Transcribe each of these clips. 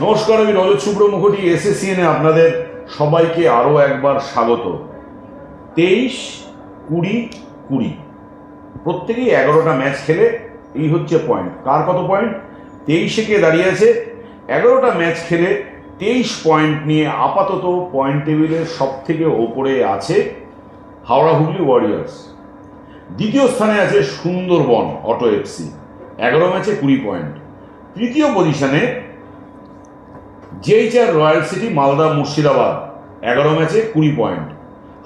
নমস্কার, আমি রজত শুভ্র মুখোটি। এসএসসিএনে আপনাদের সবাইকে আরও একবার স্বাগত। 23-20-20 প্রত্যেকেই 11টা ম্যাচ খেলে এই হচ্ছে পয়েন্ট। কার কত পয়েন্ট? 23-এ কে দাঁড়িয়ে আছে? 11টা ম্যাচ খেলে 23 পয়েন্ট নিয়ে আপাতত পয়েন্ট টেবিলের সব থেকে ওপরে আছে হাওড়া হুগলি ওয়ারিয়ার্স। দ্বিতীয় স্থানে আছে সুন্দরবন অটো এফসি, 11 ম্যাচে 20 পয়েন্ট। তৃতীয় পজিশনে জেইচআর রয়্যাল সিটি মালদা মুর্শিদাবাদ, 11 ম্যাচে 20 পয়েন্ট।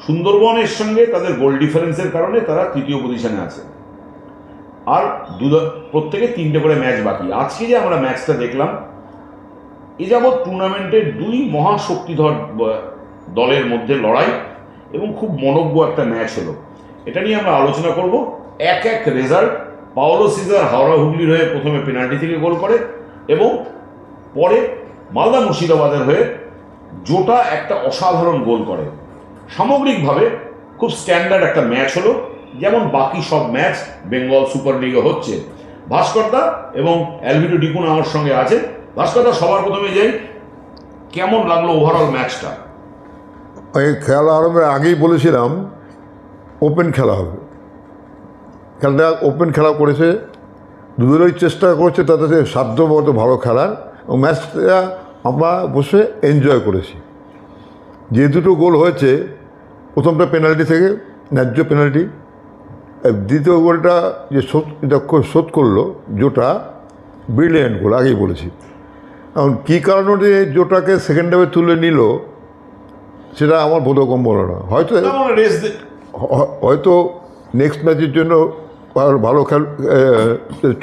সুন্দরবনের সঙ্গে তাদের গোল ডিফারেন্সের কারণে তারা তৃতীয় পজিশনে আছে। আর প্রত্যেকে 3টে করে ম্যাচ বাকি। আজকে যে আমরা ম্যাচটা দেখলাম, এ যাবৎ টুর্নামেন্টের দুই মহাশক্তিধর দলের মধ্যে লড়াই এবং খুব মনোজ্ঞ একটা ম্যাচ হলো। এটা নিয়ে আমরা আলোচনা করব। এক রেজাল্ট। পাওলো সিজার হাওড়া হুগলির হয়ে প্রথমে পেনাল্টি থেকে গোল করে এবং পরে মালদা মুর্শিদাবাদের হয়ে জোটা একটা অসাধারণ গোল করে। সামগ্রিকভাবে খুব স্ট্যান্ডার্ড একটা ম্যাচ হলো, যেমন বাকি সব ম্যাচ বেঙ্গল সুপার লিগে হচ্ছে। ভাস্করদা এবং অ্যালভিটো ডিকুন আমার সঙ্গে আছে। ভাস্করদা, সবার প্রথমে যাই, কেমন লাগলো ওভারঅল ম্যাচটা? এই খেলা আরম্ভের আগেই বলেছিলাম ওপেন খেলা হবে। খেলাটা ওপেন খেলা করেছে, দুদলই চেষ্টা করেছে তাদের সাধ্যমতো ভালো খেলার, এবং ম্যাচটা আমরা বসে এনজয় করেছি। যে দুটো গোল হয়েছে, প্রথমটা পেনাল্টি থেকে, ন্যায্য পেনাল্টি। দ্বিতীয় গোলটা যে শোধ করলো জোটা, ব্রিলিয়েন্ট গোল, আগেই বলেছি। এখন কী কারণে জোটাকে সেকেন্ড হাফে তুলে নিল সেটা আমার বোধগম্য না। হয়তো নেক্সট ম্যাচের জন্য ভালো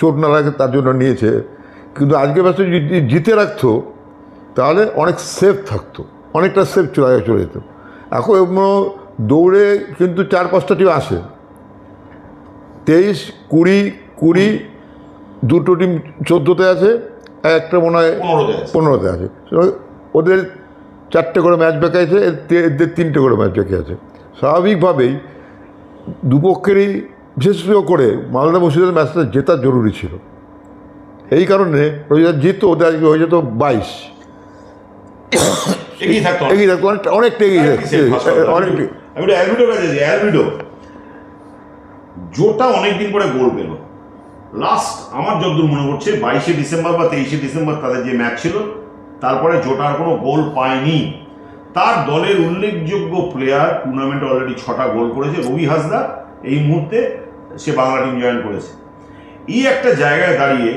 চোট না লাগে তার জন্য নিয়েছে, কিন্তু আজকে ম্যাচে যদি জিতে রাখতো তাহলে অনেক সেফ থাকতো, অনেকটা সেফ চলে যেত। এখন দৌড়ে কিন্তু 4-5টা টিম আসে, 23-20-20 দুটো টিম 14তে আছে, একটা মনে হয় 15তে আছে। ওদের 4টে করে ম্যাচ বাকি আছে, এদের 3টে করে ম্যাচ বাকি আছে। স্বাভাবিকভাবেই দুপক্ষেরই বিশেষ করে মালদা মুর্শিদাবাদ ম্যাচটা জেতা জরুরি ছিল। এই কারণে জিততো, ওদের আজকে হয়ে যেত 22, এগিয়ে থাকতো, অনেকটা এগিয়ে থাকতো। জোটা অনেকদিন পরে গোল পেল। লাস্ট আমার যতদূর মনে পড়ছে 22শে ডিসেম্বর বা 23শে ডিসেম্বর তাদের যে ম্যাচ ছিল, তারপরে জোটার কোনো গোল পায়নি। তার দলের উল্লেখযোগ্য প্লেয়ার টুর্নামেন্টে অলরেডি 6টা গোল করেছে। রবি হাসদা এই মুহূর্তে সে বাংলা টিম জয়েন করেছে। এই একটা জায়গায় দাঁড়িয়ে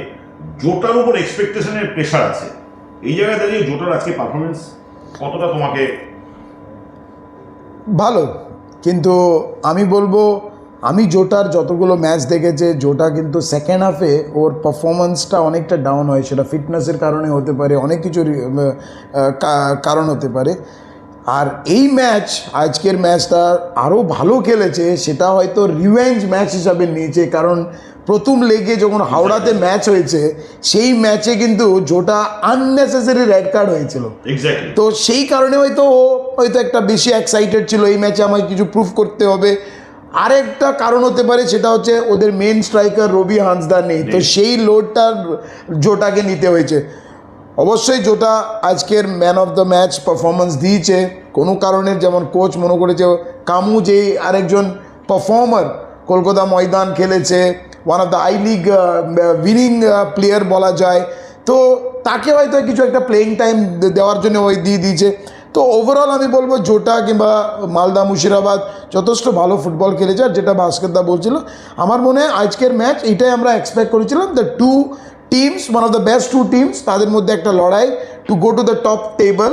জোটার উপর এক্সপেকটেশনের প্রেশার আছে। এই জায়গায় দাঁড়িয়ে জোটার আজকে পারফরমেন্স কতটা তোমাকে? ভালো, কিন্তু আমি বলবো, আমি জোটার যতগুলো ম্যাচ দেখেছে, জোটা কিন্তু সেকেন্ড হাফে ওর পারফরমেন্সটা অনেকটা ডাউন হয়। সেটা ফিটনেসের কারণে হতে পারে, অনেক কিছুর কারণ হতে পারে। আর এই ম্যাচ, আজকের ম্যাচটা আরও ভালো খেলেছে, সেটা হয়তো রিভেঞ্জ ম্যাচ হিসাবে নিয়েছে। কারণ প্রথম লেগে যখন হাওড়াতে ম্যাচ হয়েছে, সেই ম্যাচে কিন্তু জোটা আননেসেসারি রেড কার্ড হয়েছিল। তো সেই কারণে হয়তো ও একটা বেশি এক্সাইটেড ছিল, এই ম্যাচে আমায় কিছু প্রুফ করতে হবে। আরেকটা কারণ হতে পারে, সেটা হচ্ছে ওদের মেন স্ট্রাইকার রবি হাসদা নেই, তো সেই লোডটা জোটাকে নিতে হয়েছে। অবশ্যই জোটা আজকের man of the match performance দিয়েছে। কোনো কারণে, যেমন কোচ মনে করেছে কামু যে আরেকজন পারফর্মার কলকাতা ময়দান খেলেছে, one of the I league winning player বলা যায়, তো তাকে হয়তো কিছু একটা প্লেয়িং টাইম দেওয়ার জন্য ওই দিয়ে দিয়েছে। তো ওভারঅল আমি বলবো জোটা কিংবা মালদা মুর্শিদাবাদ যথেষ্ট ভালো ফুটবল খেলেছে। আর যেটা ভাস্করদা বলছিল, আমার মনে হয় আজকের ম্যাচ এইটাই আমরা এক্সপেক্ট করেছিলাম, the two teams, one of the best two teams, তাদের মধ্যে একটা লড়াই to go to the top table.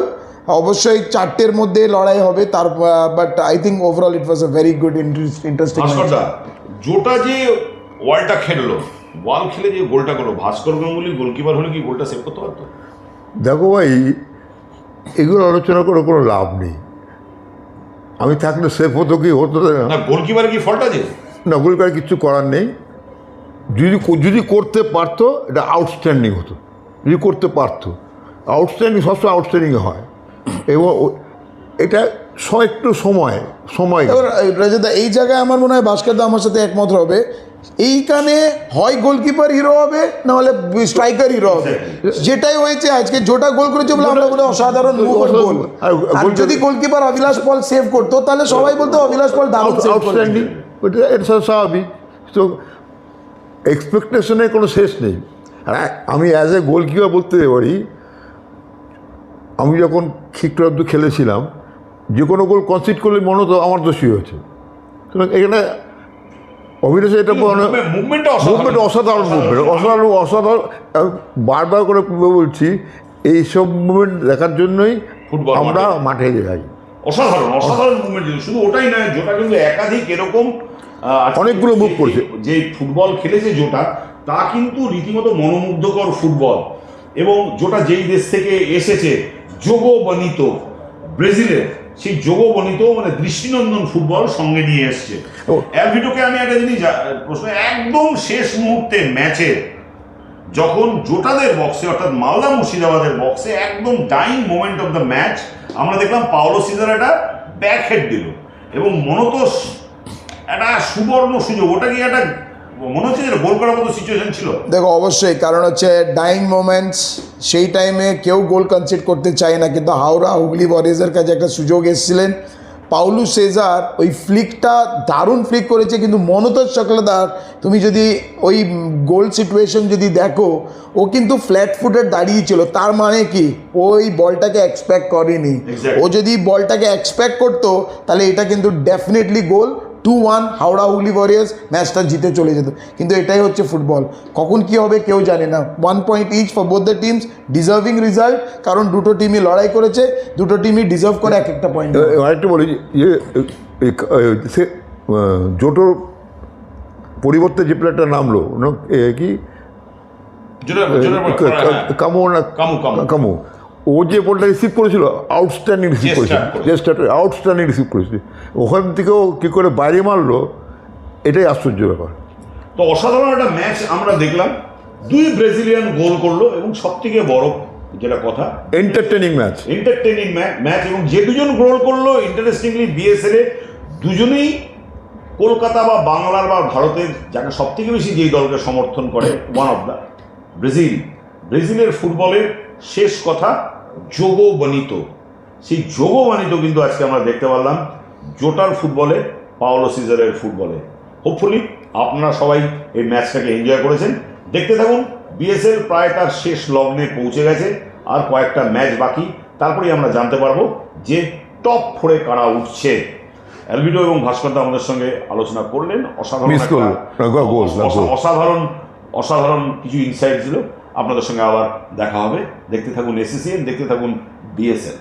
অবশ্যই 4টের মধ্যে লড়াই হবে তার, but I think overall it was a very good interesting. Jota যে ওয়ালটা খেললো, ওয়াল খেলে যে গোলটা করলো, ভাস্কর গাঙ্গুলি গোলকিপার হলে কি গোলটা সেভ করতে পারতো? দেখো ভাই, এগুলো আলোচনা করে কোনো লাভ নেই। আমি থাকলে সেফ হতো কি হতো না, গোলকিপার কি ফল্ট আছে? না, গোলকিপার কিছু করার নেই। যদি করতে পারতো এটা আউটস্ট্যান্ডিং হতো। যদি করতে পারতো, আউটস্ট্যান্ডিং সবসময় আউটস্ট্যান্ডিং হয়। এবং এটা একটু সময়। রাজাদা, এই জায়গায় আমার মনে হয় ভাস্করদা আমার সাথে একমত হবে। এইখানে হয় গোলকিপার হিরো হবে না হলে স্ট্রাইকার হিরো হবে, যেটাই হয়েছে আজকে জোটা গোল করেছে বলে আমরা বলে অসাধারণ মুভের গোল। আর যদি গোলকিপার অভিলাষ পল সেভ করতো তাহলে সবাই বলতো অভিলাষ পল দারুণ সেভ করেছে। আউটস্ট্যান্ডিং, এটা স্বাভাবিক। তো এক্সপেকটেশনের কোনো শেষ নেই। আর আমি অ্যাজ এ গোলকিপার বলতে পারি, আমি যখন খিকরাব্দু খেলেছিলাম যে কোনো গোল কনসিড করলে মনে হতো আমার দোষী হয়েছে। সুতরাং এখানে অভিনেতা এটা মুভমেন্টটা অসাধারণ মুভমেন্ট, অসাধারণ। বারবার করে বলছি, এইসব মুভমেন্ট দেখার জন্যই ফুটবল আমরা মাঠে যাই। অসাধারণ মুভমেন্ট ছিল। শুধু ওটাই নয়, জোটা কিন্তু একাধিক এরকম অনেকগুলো মুভ করছে। যে ফুটবল খেলেছে জোটা, তা কিন্তু রীতিমতো মনোমুগ্ধকর ফুটবল। এবং জোটা যেই দেশ থেকে এসেছে, যোগবনিত ব্রাজিলের, সেই যোগবনিত মানে দৃষ্টিনন্দন ফুটবল সঙ্গে নিয়ে এসছে। অ্যালভিটোকে আমি একটা জিনিস প্রশ্ন, একদম শেষ মুহূর্তে ম্যাচে যখন জোটাদের বক্সে অর্থাৎ মালদা মুর্শিদাবাদের বক্সে একদম dying moment of the match আমরা দেখলাম পাওলো সিজার একটা ব্যাক হেড দিল এবং মনতোষ একটা সুবর্ণ সুযোগ। ওটা কি একটা মনে হচ্ছে যে গোল করার মতো সিচুয়েশন ছিল? দেখো অবশ্যই, কারণ হচ্ছে ডাইং মোমেন্টস, সেই টাইমে কেউ গোল কনসিড করতে চায় না, কিন্তু হাওড়া হুগলি ওয়ারিয়র্সের কাছে একটা সুযোগ এসেছিলেন। পাউলু সেজার ওই ফ্লিকটা দারুণ ফ্লিক করেছে, কিন্তু মনতোষ চক্রধার তুমি যদি ওই গোল সিচুয়েশন যদি দেখো, ও কিন্তু ফ্ল্যাট ফুটের দাঁড়িয়েছিল। তার মানে কি, ওই বলটাকে এক্সপেক্ট করেনি। ও যদি বলটাকে এক্সপেক্ট করতো তাহলে এটা কিন্তু ডেফিনেটলি গোল। 2-1 হাওড়া হুগলি ওয়ারিয়র্স ম্যাচটা জিতে চলে যেত। কিন্তু এটাই হচ্ছে ফুটবল, কখন কি হবে কেউ জানে না। 1 point each for both the teams, deserving result, কারণ দুটো টিমই লড়াই করেছে, দুটো টিমই ডিজার্ভ করে এক একটা পয়েন্ট। আরেকটু বলি, জোটোর পরিবর্তে যে প্লেয়ারটা নামলো কি কামু, ও যে বলটা রিসিভ করেছিল আউটস্ট্যান্ডিং রিসিভ করেছিল, আউটস্ট্যান্ডিং রিসিভ করেছিল। ওখান থেকেও কী করে বাইরে মারলো, এটাই আশ্চর্য ব্যাপার। তো অসাধারণ একটা ম্যাচ আমরা দেখলাম, দুই ব্রাজিলিয়ান গোল করলো এবং সব থেকে বড় যেটা কথা, এন্টারটেনিং ম্যাচ এবং যে দুজন গোল করলো ইন্টারেস্টিংলি বিএসএল এ দুজনেই কলকাতা বা বাংলার বা ভারতের যাকে সব থেকে বেশি যেই দলকে সমর্থন করে, ওয়ান অফ দ্য ব্রাজিলের ফুটবলের শেষ কথা যোগবনিত, সেই যোগবনিত কিন্তু আজকে আমরা দেখতে পারলাম জোটার ফুটবলে, পাওলো সিজারের ফুটবলে। হোপফুলি আপনারা সবাই এই ম্যাচটাকে এনজয় করেছেন। দেখতে থাকুন, বিএসএল প্রায় তার শেষ লগ্নে পৌঁছে গেছে, আর কয়েকটা ম্যাচ বাকি, তারপরেই আমরা জানতে পারবো যে টপ 4-এ কারা উঠছে। অ্যালভিটো এবং ভাস্কর দা আমাদের সঙ্গে আলোচনা করলেন, অসাধারণ কিছু ইনসাইট ছিল। আপনাদের সঙ্গে আবার দেখা হবে। দেখতে থাকুন এসএসসিএন, দেখতে থাকুন বিএসএল।